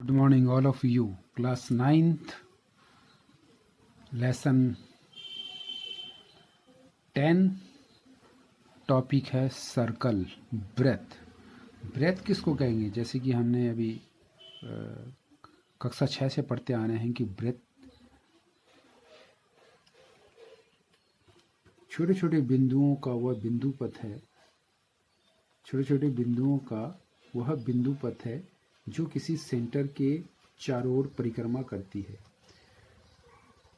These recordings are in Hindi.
Good morning, all of you. Class 9th, lesson 10. Topic है सर्कल, ब्रेथ. ब्रेथ किसको कहेंगे? जैसे कि हमने अभी कक्षा 6 से पढ़ते आ रहे हैं कि ब्रेथ छोटे छोटे बिंदुओं का वह बिंदु पथ है, छोटे छोटे बिंदुओं का वह बिंदु पथ है जो किसी सेंटर के चारों ओर परिक्रमा करती है,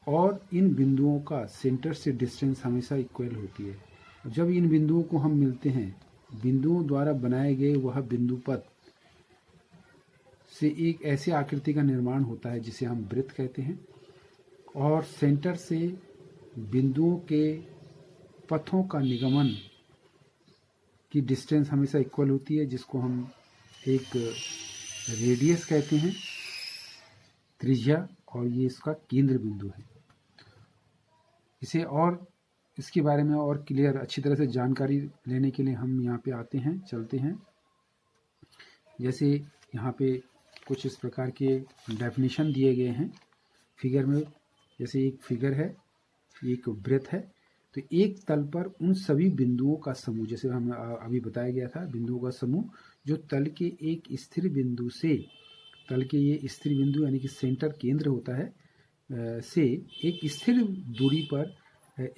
और इन बिंदुओं का सेंटर से डिस्टेंस हमेशा इक्वल होती है. जब इन बिंदुओं को हम मिलते हैं, बिंदुओं द्वारा बनाए गए वह बिंदु पथ से एक ऐसी आकृति का निर्माण होता है जिसे हम वृत्त कहते हैं, और सेंटर से बिंदुओं के पथों का निगमन की डिस्टेंस हमेशा इक्वल होती है, जिसको हम एक रेडियस कहते हैं, त्रिज्या, और ये इसका केंद्र बिंदु है. इसे और इसके बारे में और क्लियर अच्छी तरह से जानकारी लेने के लिए हम यहाँ पे आते हैं, चलते हैं. जैसे यहाँ पे कुछ इस प्रकार के डेफिनेशन दिए गए हैं फिगर में. जैसे एक फिगर है, एक वृत्त है, तो एक तल पर उन सभी बिंदुओं का समूह, जैसे हम अभी बताया गया था, बिंदुओं का समूह जो तल के एक स्थिर बिंदु से, तल के ये स्थिर बिंदु यानी कि सेंटर केंद्र होता है, से एक स्थिर दूरी पर,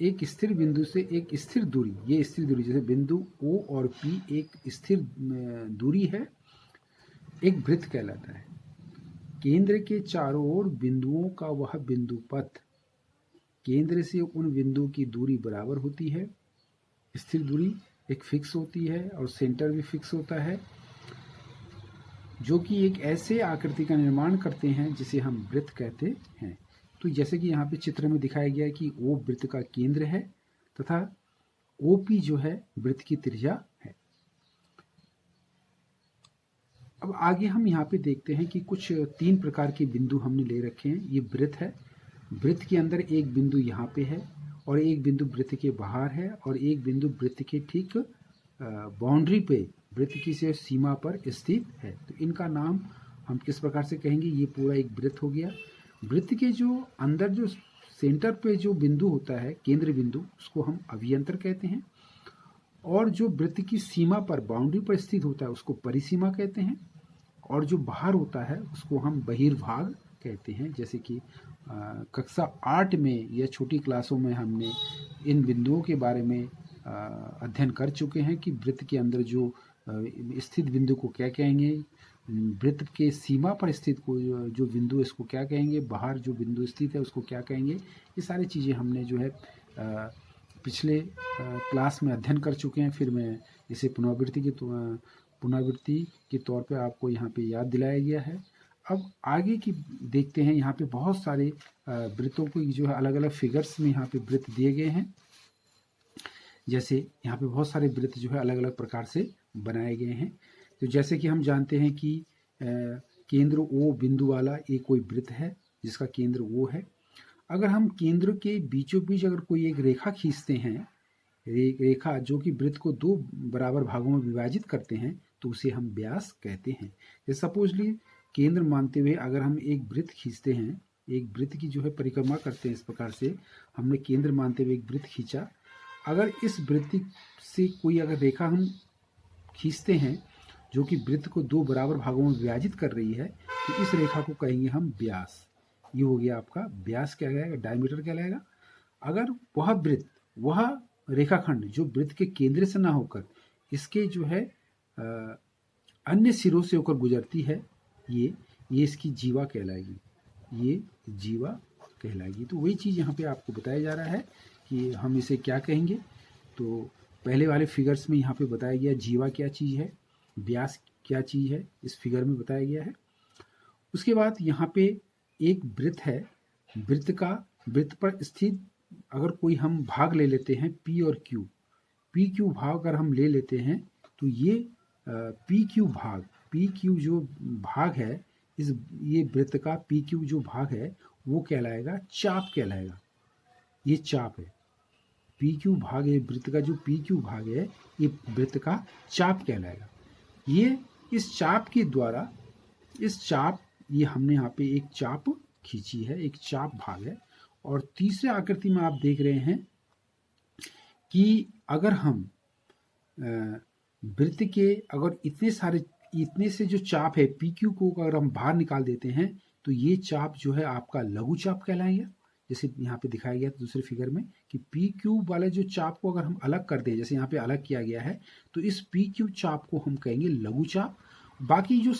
एक स्थिर बिंदु से एक स्थिर दूरी, ये स्थिर दूरी जैसे बिंदु O और P एक स्थिर दूरी है, एक वृत्त कहलाता है. केंद्र के चारों ओर बिंदुओं का वह बिंदु पथ, केंद्र से उन बिंदु की दूरी बराबर होती है, स्थिर दूरी एक फिक्स होती है और सेंटर भी फिक्स होता है, जो कि एक ऐसे आकृति का निर्माण करते हैं जिसे हम वृत्त कहते हैं. तो जैसे कि यहाँ पे चित्र में दिखाया गया है कि O वृत्त का केंद्र है तथा OP जो है वृत्त की त्रिज्या है. अब आगे हम यहाँ पे देखते हैं कि कुछ 3 प्रकार के बिंदु हमने ले रखे हैं. ये वृत्त है, वृत्त के अंदर एक बिंदु यहाँ पे है, और एक बिंदु वृत्त के बाहर है, और एक बिंदु वृत्त के ठीक बाउंड्री पे, वृत्त की से सीमा पर स्थित है. तो इनका नाम हम किस प्रकार से कहेंगे? ये पूरा एक वृत्त हो गया. वृत्त के जो अंदर जो सेंटर पे जो बिंदु होता है, केंद्र बिंदु, उसको हम अभियंतर कहते हैं, और जो वृत्त की सीमा पर, बाउंड्री पर स्थित होता है, उसको परिसीमा कहते हैं, और जो बाहर होता है उसको हम बहिर्भाग कहते हैं. जैसे कि कक्षा 8 में या छोटी क्लासों में हमने इन बिंदुओं के बारे में अध्ययन कर चुके हैं कि वृत्त के अंदर जो स्थित बिंदु को क्या कहेंगे, वृत्त के सीमा पर स्थित को जो बिंदु इसको क्या कहेंगे, बाहर जो बिंदु स्थित है उसको क्या कहेंगे. ये सारी चीज़ें हमने जो है पिछले क्लास में अध्ययन कर चुके हैं. फिर मैं इसे पुनरावृत्ति के तौर पे आपको यहाँ पे याद दिलाया गया है. अब आगे की देखते हैं. यहाँ पे बहुत सारे वृत्तों को जो है अलग अलग फिगर्स में यहाँ पे वृत्त दिए गए हैं. जैसे यहाँ पे बहुत सारे वृत्त जो है अलग अलग प्रकार से बनाए गए हैं. तो जैसे कि हम जानते हैं कि केंद्र O बिंदु वाला एक कोई वृत्त है जिसका केंद्र O है. अगर हम केंद्र के बीचों बीच अगर कोई एक रेखा खींचते हैं, रेखा जो कि वृत्त को 2 बराबर भागों में विभाजित करते हैं, तो उसे हम व्यास कहते हैं. जैसे सपोजली केंद्र मानते हुए अगर हम एक वृत्त खींचते हैं, एक वृत्त की जो है परिक्रमा करते हैं, इस प्रकार से हमने केंद्र मानते हुए एक वृत्त खींचा. अगर इस वृत्त से कोई अगर रेखा हम खींचते हैं जो कि वृत्त को 2 बराबर भागों में विभाजित कर रही है, तो इस रेखा को कहेंगे हम व्यास. ये हो गया आपका व्यास, क्या कहलाएगा? डायमीटर कहलाएगा. अगर वह वृत्त, वह रेखाखंड जो वृत्त के केंद्र से ना होकर इसके जो है अन्य सिरों से होकर गुजरती है, ये इसकी जीवा कहलाएगी, ये जीवा कहलाएगी. तो वही चीज़ यहाँ पे आपको बताया जा रहा है कि हम इसे क्या कहेंगे. तो पहले वाले फिगर्स में यहाँ पे बताया गया जीवा क्या चीज़ है, व्यास क्या चीज़ है, इस फिगर में बताया गया है. उसके बाद यहाँ पे एक वृत्त है, वृत्त पर स्थित अगर कोई हम भाग ले लेते हैं P और Q, PQ भाग अगर हम ले लेते हैं, तो ये PQ जो भाग है, ये वृत्त का PQ जो भाग है वो कहलाएगा चाप कहलाएगा. ये चाप है. PQ भाग है वृत्त का, जो PQ भाग है ये वृत्त का चाप कहलाएगा. ये इस चाप के द्वारा, इस चाप ये हमने यहाँ पे एक चाप खींची है, एक चाप भाग है। और तीसरे आकृति में आप देख रहे हैं कि अगर हम वृत्त के अगर इतने से जो चाप है पी क्यू को अगर हम बाहर निकाल देते हैं तो ये चाप जो है आपका लघु चाप कहलाएगा। जैसे यहाँ पे दिखाया गया दूसरे फिगर में कि पी क्यू वाले जो चाप को अगर हम अलग कर दें, जैसे यहाँ पे अलग किया गया है, तो इस पी क्यू चाप को हम कहेंगे लघु चाप। बाकी जो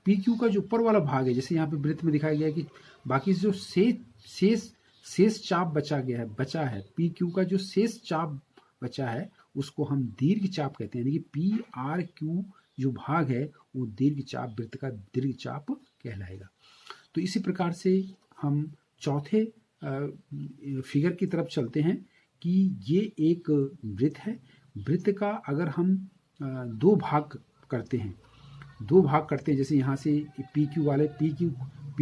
पी क्यू का जो ऊपर वाला भाग है, जैसे यहाँ पे वृत्त में दिखाया गया है कि बाकी जो शेष चाप बचा है पी क्यू का जो शेष चाप बचा है उसको हम दीर्घ चाप कहते हैं। यानी कि पी आर क्यू जो भाग है वो दीर्घ चाप, वृत्त का दीर्घ चाप कहलाएगा। तो इसी प्रकार से हम चौथे फिगर की तरफ चलते हैं कि ये एक वृत्त है। वृत्त का अगर हम दो भाग करते हैं, जैसे यहाँ से पी क्यू वाले पी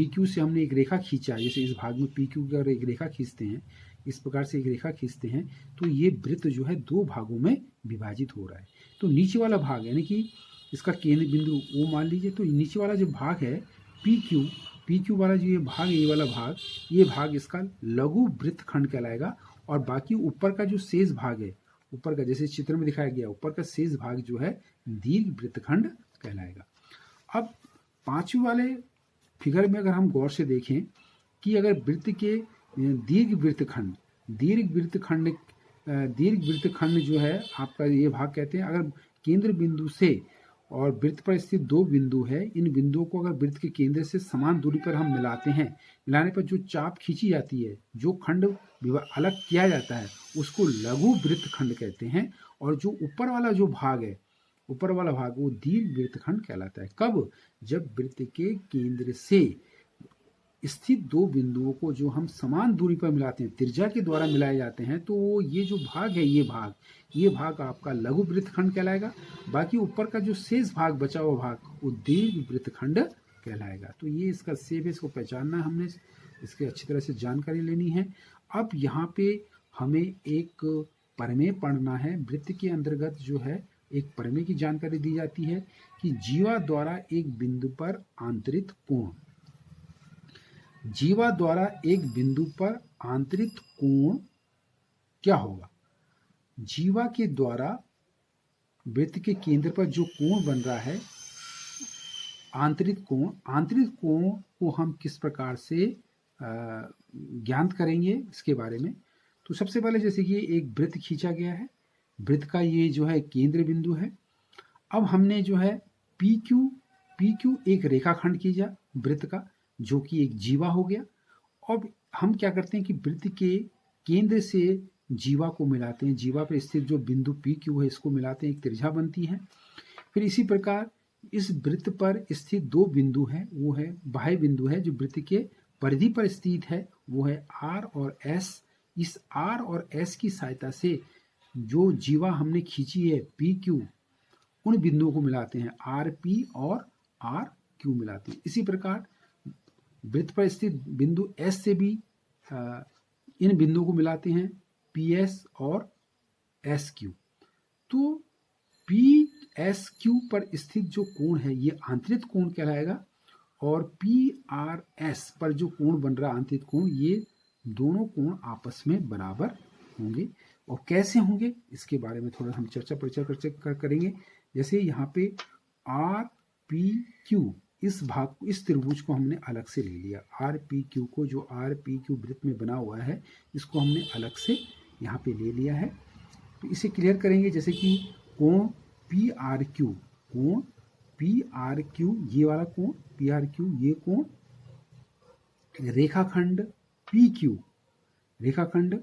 क्यू से हमने एक रेखा खींचा, जैसे इस भाग में पी क्यू की अगर एक रेखा खींचते हैं, इस प्रकार से एक रेखा खींचते हैं तो ये वृत्त जो है दो भागों में विभाजित हो रहा है। तो नीचे वाला भाग यानी कि इसका केंद्र बिंदु O मान लीजिए, तो नीचे वाला जो भाग है पी क्यू वाला जो ये भाग है, ये भाग इसका लघु वृत्त खंड कहलाएगा। और बाकी ऊपर का जो शेष भाग है, ऊपर का जैसे चित्र में दिखाया गया, ऊपर का शेष भाग जो है दीर्घ वृत्त खंड कहलाएगा। अब पांचवें वाले फिगर में अगर हम गौर से देखें कि अगर वृत्त के दीर्घ वृत्त खंड जो है आपका ये भाग कहते हैं, अगर केंद्र बिंदु से और वृत्त पर स्थित दो बिंदु है, इन बिंदुओं को अगर वृत्त के केंद्र से समान दूरी पर हम मिलाने पर जो चाप खींची जाती है, जो खंड अलग किया जाता है, उसको लघु वृत्त खंड कहते हैं। और जो ऊपर वाला भाग वो दीर्घ वृत्त खंड कहलाता है। कब? जब वृत्त के केंद्र से स्थित दो बिंदुओं को जो हम समान दूरी पर मिलाते हैं, त्रिज्या के द्वारा मिलाए जाते हैं, तो ये जो भाग है ये भाग आपका लघु वृत्त खंड कहलाएगा। बाकी ऊपर का जो शेष भाग बचा हुआ भाग वो दीर्घ वृत्त खंड कहलाएगा। तो ये इसका शेप है, इसको पहचानना है हमने, इसकी अच्छी तरह से जानकारी लेनी है। अब यहाँ पे हमें एक प्रमेय पढ़ना है। वृत्त के अंतर्गत जो है एक प्रमेय की जानकारी दी जाती है कि जीवा द्वारा एक बिंदु पर आंतरिक कोण क्या होगा? जीवा के द्वारा वृत्त के केंद्र पर जो कोण बन रहा है आंतरिक कोण को हम किस प्रकार से ज्ञात करेंगे इसके बारे में। तो सबसे पहले जैसे कि एक वृत्त खींचा गया है, वृत्त का ये जो है केंद्र बिंदु है। अब हमने जो है पी क्यू एक रेखाखंड खींचा वृत्त का, जो कि एक जीवा हो गया। अब हम क्या करते हैं कि वृत्त के केंद्र से जीवा को मिलाते हैं, जीवा पर स्थित जो बिंदु पी क्यू है इसको मिलाते हैं, एक त्रिज्या बनती है। फिर इसी प्रकार इस वृत्त पर स्थित दो बिंदु है, वो है बाह्य बिंदु है जो वृत्त के परिधि पर स्थित है, वो है आर और एस। इस आर और एस की सहायता से जो जीवा हमने खींची है पी क्यू, उन बिंदुओं को मिलाते हैं, आर पी और आर क्यू मिलाते हैं। इसी प्रकार वृत्त पर स्थित बिंदु एस से भी इन बिंदुओं को मिलाते हैं, पी एस और एस क्यू। तो पी एस क्यू पर स्थित जो कोण है ये आंतरिक कोण कहलाएगा, और पी आर एस पर जो कोण बन रहा है आंतरिक कोण, ये दोनों कोण आपस में बराबर होंगे। और कैसे होंगे इसके बारे में थोड़ा हम चर्चा करेंगे। जैसे यहाँ पे आर पी क्यू इस भाग को, इस त्रिभुज को हमने अलग से ले लिया, आर पी क्यू को, जो आर पी क्यू वृत्त में बना हुआ है इसको हमने अलग से यहाँ पे ले लिया है। तो इसे क्लियर करेंगे। जैसे कि कोण पी आर क्यू, ये वाला कोण पी आर क्यू, ये कोण रेखाखंड पी क्यू, रेखाखंड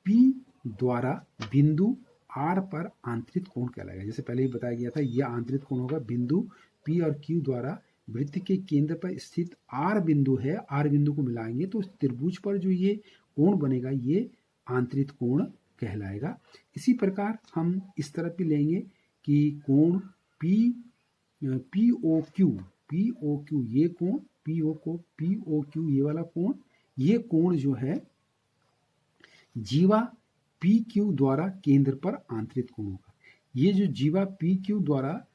पी द्वारा बिंदु आर पर आंतरिक कोण कहलाएगा। जैसे पहले ही बताया गया था, यह आंतरिक कोण होगा। बिंदु पी और क्यू द्वारा वृत्त के केंद्र पर स्थित आर बिंदु है, आर बिंदु को मिलाएंगे तो त्रिभुज पर जो ये कोण बनेगा ये आंतरिक कोण कहलाएगा। इसी प्रकार हम इस तरफ भी लेंगे कि कोण पी ओ क्यू, ये कोण पी ओ क्यू, ये वाला कोण, ये कोण जो है जीवा पी क्यू द्वारा केंद्र पर आंतरिक कोण होगा। ये जो जीवा पी क्यू द्वारा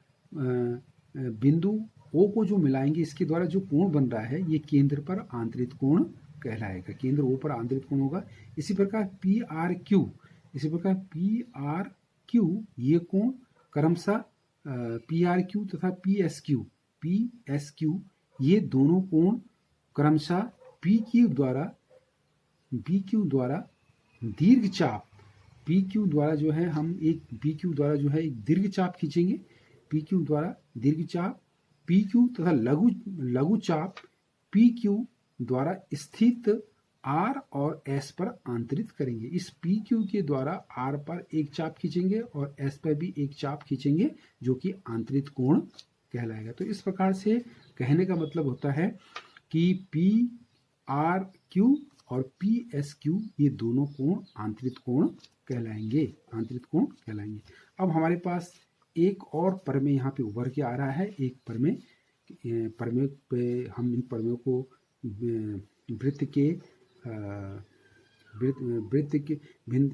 बिंदु O को जो मिलाएंगे इसके द्वारा जो कोण बन रहा है ये केंद्र पर आंतरिक कोण कहलाएगा, केंद्र O पर आंतरिक कोण होगा। इसी प्रकार PRQ ये कोण क्रमशः PRQ तथा PSQ ये दोनों कोण क्रमशः BQ द्वारा दीर्घ चाप PQ द्वारा जो है हम एक BQ द्वारा जो है एक दीर्घ चाप खींचेंगे, PQ द्वारा दीर्घ चाप PQ तथा लघु चाप PQ द्वारा स्थित R और S पर आंतरित करेंगे। इस PQ के द्वारा R पर एक चाप खींचेंगे और S पर भी एक चाप खींचेंगे जो कि आंतरिक कोण कहलाएगा। तो इस प्रकार से कहने का मतलब होता है कि PRQ और PSQ ये दोनों कोण आंतरिक कोण कहलाएंगे, आंतरिक कोण कहलाएंगे। अब हमारे पास एक और प्रमेय यहाँ पे उभर के आ रहा है, एक प्रमेय पे हम इन प्रमेयों को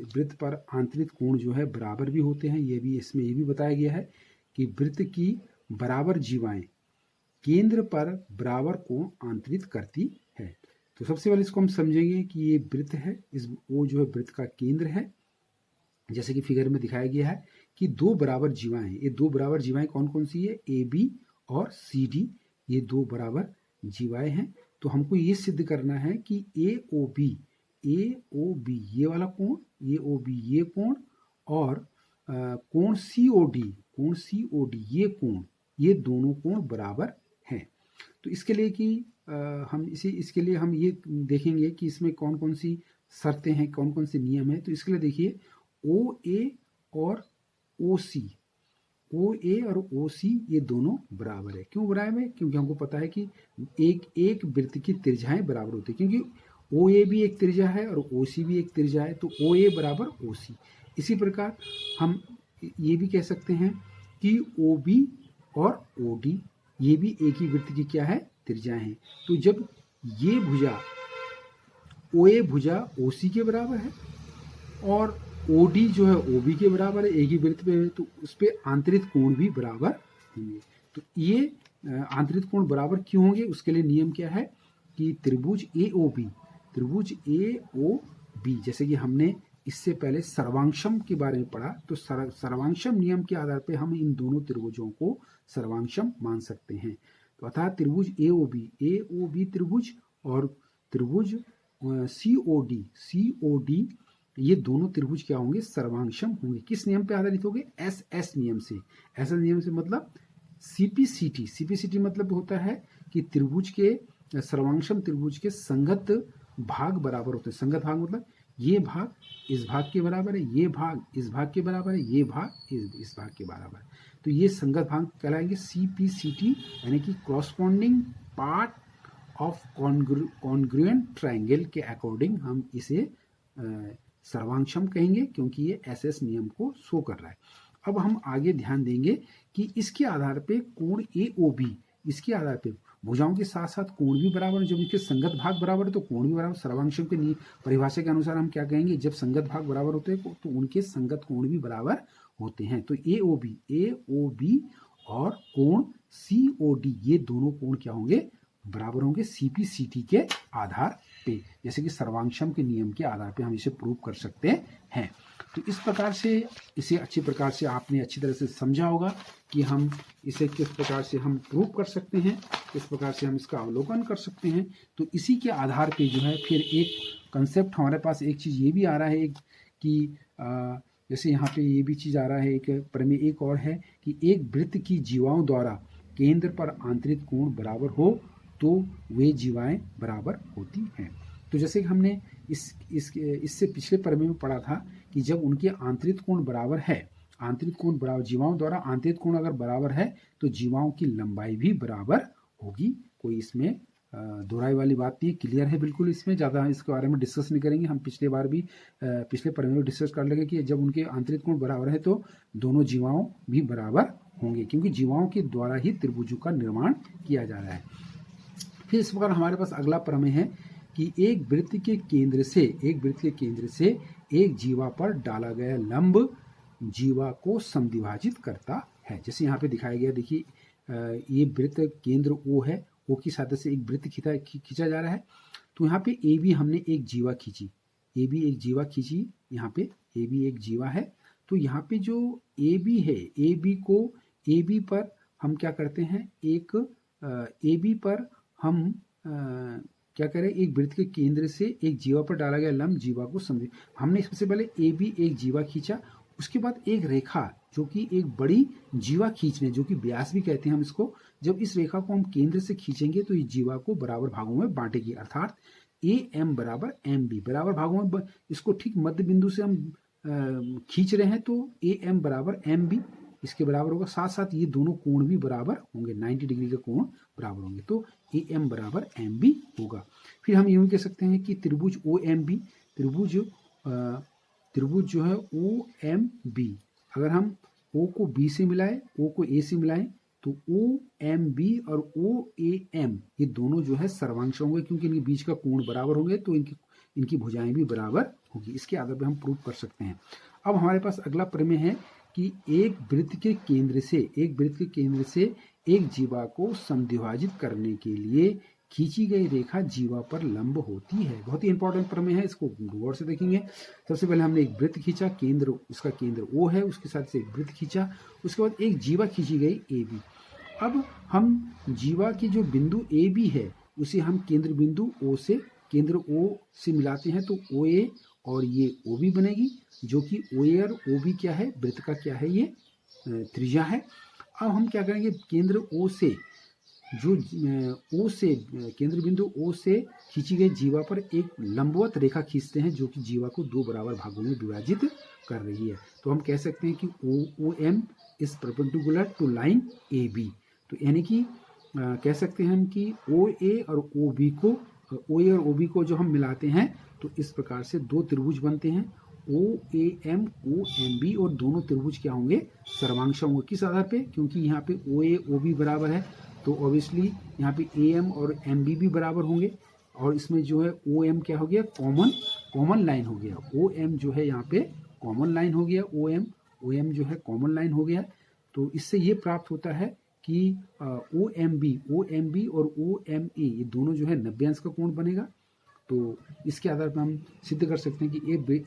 वृत्त पर आंतरिक कोण जो है बराबर भी होते हैं। ये भी बताया गया है कि वृत्त की बराबर जीवाएं केंद्र पर बराबर कोण आंतरित करती है। तो सबसे पहले इसको हम समझेंगे कि ये वृत्त है, वो जो है वृत्त का केंद्र है। जैसे कि फिगर में दिखाया गया है कि दो बराबर जीवाएं हैं। ये दो बराबर जीवाएं कौन कौन सी है? AB और CD, ये दो बराबर जीवाएं हैं। तो हमको ये सिद्ध करना है कि AOB ये वाला कोण, AOB ये कोण और कोण COD ये दोनों कोण बराबर हैं। तो इसके लिए हम ये देखेंगे कि इसमें कौन कौन सी शर्तें हैं, कौन कौन से नियम हैं। तो इसके लिए देखिए OA और OC ये दोनों बराबर है। क्यों बराबर है? क्योंकि हमको पता है कि एक वृत्त की त्रिज्याएं बराबर होती है, क्योंकि OA भी एक त्रिज्या है और OC भी एक त्रिज्या है, तो OA बराबर OC। इसी प्रकार हम ये भी कह सकते हैं कि OB और OD ये भी एक ही वृत्त की क्या है? त्रिज्याएं हैं। तो जब ये भुजा OA भुजा OC के बराबर है और OD जो है OB के बराबर है, एक ही वृत्त पे है, तो उस पे आंतरिक कोण भी बराबर होंगे। तो ये आंतरिक कोण बराबर क्यों होंगे? उसके लिए नियम क्या है कि त्रिभुज AOB जैसे कि हमने इससे पहले सर्वांशम के बारे में पढ़ा, तो सर्वांशम नियम के आधार पर हम इन दोनों त्रिभुजों को सर्वांशम मान सकते हैं। तो अर्थात त्रिभुज AOB त्रिभुज और त्रिभुज COD ये दोनों त्रिभुज क्या होंगे? सर्वांशम होंगे। किस नियम पे आधारित होंगे? SS नियम से। SS नियम से मतलब CPCT मतलब होता है कि त्रिभुज के सर्वांशम त्रिभुज के संगत भाग बराबर होते हैं। संगत भाग मतलब ये भाग इस भाग के बराबर है, ये भाग इस भाग के बराबर है, ये भाग इस भाग के बराबर है। तो ये संगत भाग कहलाएंगे CPCT, यानी कि corresponding part of congruent triangle के अकॉर्डिंग हम इसे सर्वांशम कहेंगे, क्योंकि ये SS नियम को शो कर रहा है। अब हम आगे ध्यान देंगे कि इसके आधार पे कोण AOB, इसके आधार पे भुजाओं के साथ साथ कोण भी बराबर है। जब इनके संगत भाग बराबर है तो कोण भी बराबर। सर्वांशम के परिभाषा के अनुसार हम क्या कहेंगे? जब संगत भाग बराबर होते हैं तो उनके संगत कोण भी बराबर होते हैं। तो AOB और कोण COD ये दोनों कोण क्या होंगे? बराबर होंगे CPCT के आधार पे। जैसे कि सर्वांशम के नियम के आधार पे हम इसे प्रूव कर सकते हैं। तो इस प्रकार से इसे अच्छी प्रकार से आपने अच्छी तरह से समझा होगा कि हम इसे किस प्रकार से हम प्रूव कर सकते हैं, किस प्रकार से हम इसका अवलोकन कर सकते हैं। तो इसी के आधार पे जो है फिर एक कंसेप्ट हमारे पास एक चीज़ ये भी आ रहा है कि जैसे यहाँ पे ये भी चीज़ आ रहा है, एक प्रमेय एक और है कि एक वृत्त की जीवाओं द्वारा केंद्र पर आंतरिक कोण बराबर हो तो वे जीवाएं बराबर होती हैं। तो जैसे कि हमने इससे पिछले प्रमेय में पढ़ा था कि जब उनके आंतरिक कोण बराबर है, आंतरिक कोण बराबर जीवाओं द्वारा आंतरिक कोण अगर बराबर है तो जीवाओं की लंबाई भी बराबर होगी। कोई इसमें दोहराई वाली बात नहीं है, क्लियर है बिल्कुल। इसमें ज़्यादा इसके बारे में डिस्कस नहीं करेंगे। हम पिछले बार भी पिछले प्रमेय में डिस्कस कर लेंगे कि जब उनके आंतरिक कोण बराबर है तो दोनों जीवाओं भी बराबर होंगे, क्योंकि जीवाओं के द्वारा ही त्रिभुजों का निर्माण किया जा रहा है। फिर इस प्रकार हमारे पास अगला प्रमेय है कि एक वृत्त के केंद्र से एक जीवा पर डाला गया लंब जीवा को समद्विभाजित करता है। जैसे यहाँ पे दिखाया गया, देखिए ये वृत्त केंद्र O है, O की सहायता से एक वृत्त खींचा जा रहा है। तो यहाँ पे ए बी हमने एक जीवा खींची, ए बी एक जीवा खींची, यहाँ पे ए बी एक जीवा है। तो यहाँ पे जो ए बी है, ए बी को ए बी पर हम क्या करते हैं, एक ए बी पर हम क्या करें, एक वृत्त के केंद्र से एक जीवा पर डाला गया लंब जीवा को समझे। हमने सबसे पहले ए बी एक जीवा खींचा, उसके बाद एक रेखा जो कि एक बड़ी जीवा खींचने, जो कि व्यास भी कहते हैं हम इसको, जब इस रेखा को हम केंद्र से खींचेंगे तो इस जीवा को बराबर भागों में बांटेगी, अर्थात ए एम बराबर एम बी बराबर भागों में इसको ठीक मध्य बिंदु से हम खींच रहे हैं, तो ए एम बराबर एम बी इसके बराबर होगा। साथ साथ ये दोनों कोण भी बराबर होंगे, 90 डिग्री के कोण बराबर होंगे, तो ए एम बराबर एम बी होगा। फिर हम यूँ कह सकते हैं कि त्रिभुज ओ एम बी, त्रिभुज जो है ओ एम बी, अगर हम ओ को बी से मिलाएं, ओ को ए से मिलाएं, तो ओ एम बी और ओ ए एम ये दोनों जो है सर्वांश होंगे, क्योंकि इनके बीच का कोण बराबर होंगे, तो इनकी भुजाएं भी बराबर होगी। इसके आधार पर हम प्रूव कर सकते हैं। अब हमारे पास अगला प्रमेय है कि एक वृत्त के केंद्र से एक जीवा को समद्विभाजित करने के लिए खींची गई रेखा जीवा पर लंब होती है। बहुत ही इंपॉर्टेंट प्रमेय है, इसको गौर से देखेंगे। सबसे पहले हमने एक वृत्त खींचा, केंद्र उसका केंद्र O है, उसके साथ से एक वृत्त खींचा, उसके बाद एक जीवा खींची गई ए बी। अब हम जीवा की जो बिंदु ए बी है उसे हम केंद्र बिंदु O से मिलाते हैं, तो ओ ए और ये ओ बी बनेगी, जो कि ओ ए और ओ बी क्या है, वृत्त का क्या है, ये त्रिज्या है। अब हम क्या करेंगे, केंद्र O से केंद्र बिंदु O से खींची गई जीवा पर एक लंबवत रेखा खींचते हैं, जो कि जीवा को दो बराबर भागों में विभाजित कर रही है। तो हम कह सकते हैं कि O M is perpendicular to line A B. तो यानी कि कह सकते हैं हम कि ओ ए और ओ बी को जो हम मिलाते हैं, तो इस प्रकार से दो त्रिभुज बनते हैं, ओ एम बी, और दोनों त्रिभुज क्या होंगे, सर्वांश होंगे। किस आधार पे, क्योंकि यहाँ पे ओ ए ओ बी बराबर है, तो ऑब्वियसली यहाँ पे ए एम और एम बी भी बराबर होंगे, और इसमें जो है ओ एम क्या हो गया, कॉमन लाइन हो गया। ओ एम जो है यहाँ पे कॉमन लाइन हो गया, ओ एम जो है कॉमन लाइन हो गया। तो इससे ये प्राप्त होता है कि ओ एम बी और ओ एम ए ये दोनों जो है 90 अंश का कोण बनेगा। तो इसके आधार पर हम सिद्ध कर सकते हैं कि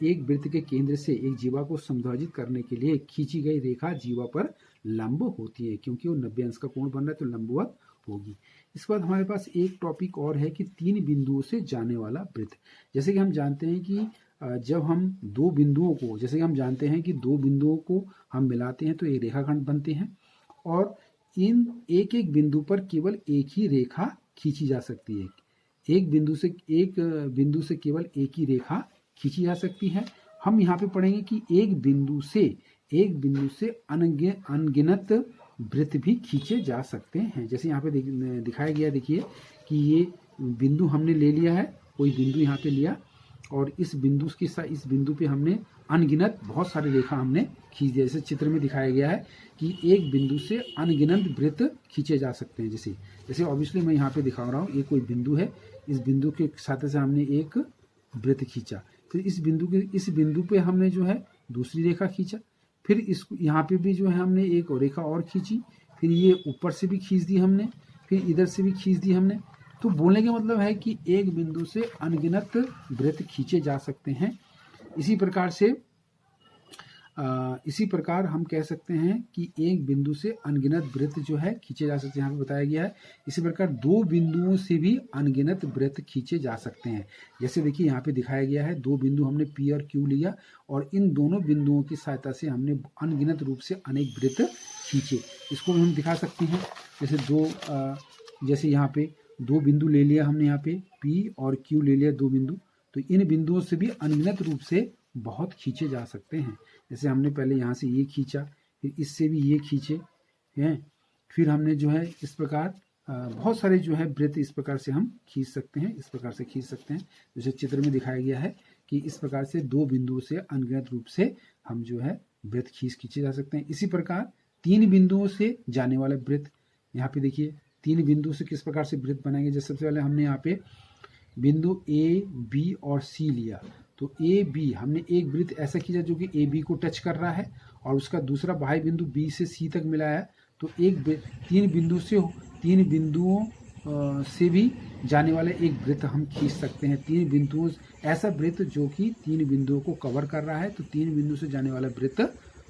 एक वृत्त के केंद्र से एक जीवा को समद्विभाजित करने के लिए खींची गई रेखा जीवा पर लंब होती है, क्योंकि वो 90 अंश का कोण बन रहा है, तो लंबवत होगी। इसके बाद हमारे पास एक टॉपिक और है कि 3 बिंदुओं से जाने वाला वृत्त। जैसे कि हम जानते हैं कि जब हम दो बिंदुओं को हम मिलाते हैं तो एक रेखाखंड बनते हैं, और इन एक एक बिंदु पर केवल एक ही रेखा खींची जा सकती है। एक बिंदु से केवल एक ही रेखा खींची जा सकती है। हम यहाँ पे पढ़ेंगे कि एक बिंदु से अनगिनत वृत्त भी खींचे जा सकते हैं। जैसे यहाँ पे दिखाया गया, देखिए कि ये बिंदु हमने ले लिया है, कोई बिंदु यहाँ पे लिया, और इस बिंदु पे हमने अनगिनत बहुत सारी रेखा हमने खींच दिया। जैसे चित्र में दिखाया गया है कि एक बिंदु से अनगिनत वृत्त खींचे जा सकते हैं। जैसे ऑब्वियसली मैं यहाँ पे दिखा रहा हूँ, ये कोई बिंदु है, इस बिंदु के साथ से हमने एक वृत्त खींचा, फिर इस बिंदु पे हमने जो है दूसरी रेखा खींचा, फिर इसको यहाँ पे भी जो है हमने एक रेखा और खींची, फिर ये ऊपर से भी खींच दी हमने, फिर इधर से भी खींच दी हमने। तो बोलने का मतलब है कि एक बिंदु से अनगिनत वृत्त खींचे जा सकते हैं। इसी प्रकार हम कह सकते हैं कि एक बिंदु से अनगिनत वृत्त जो है खींचे जा सकते हैं, यहाँ पे बताया गया है। इसी प्रकार दो बिंदुओं से भी अनगिनत वृत्त खींचे जा सकते हैं। जैसे देखिए यहाँ पे दिखाया गया है, दो बिंदु हमने P और Q लिया, और इन दोनों बिंदुओं की सहायता से हमने अनगिनत रूप से अनेक वृत्त खींचे। इसको भी हम दिखा सकते हैं। जैसे यहाँ पे दो बिंदु ले लिया हमने, यहाँ पे P और Q ले लिया दो बिंदु, तो इन बिंदुओं से भी अनगिनत रूप से बहुत खींचे जा सकते हैं। जैसे हमने पहले यहाँ से ये खींचा, फिर इससे भी ये खींचे हैं, फिर हमने जो है इस प्रकार बहुत सारे जो है वृत्त इस प्रकार से हम खींच सकते हैं, इस प्रकार से खींच सकते हैं। जैसे चित्र में दिखाया गया है कि इस प्रकार से दो बिंदुओं से अनगिनत रूप से हम जो है वृत्त खींचे जा सकते हैं। इसी प्रकार 3 बिंदुओं से जाने वाले वृत्त, यहाँ पे देखिए 3 बिंदु से किस प्रकार से वृत्त बनाएंगे। जैसे सबसे पहले हमने यहाँ पे बिंदु A, B और C लिया, तो A, B हमने एक वृत्त ऐसा खींचा जो कि A, B को टच कर रहा है, और उसका दूसरा बाह्य बिंदु B से C तक मिलाया, तो तीन बिंदुओं से भी जाने वाला एक वृत्त हम खींच सकते हैं। तीन बिंदुओं, ऐसा वृत्त जो कि तीन बिंदुओं को कवर कर रहा है, तो तीन बिंदु से जाने वाला वृत्त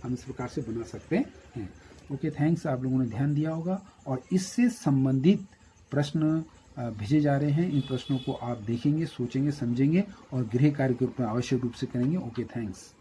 हम इस प्रकार से बना सकते हैं। ओके, थैंक्स, आप लोगों ने ध्यान दिया होगा। और इससे संबंधित प्रश्न भेजे जा रहे हैं। इन प्रश्नों को आप देखेंगे, सोचेंगे, समझेंगे और गृह कार्य के रूप में आवश्यक रूप से करेंगे। Okay, thanks.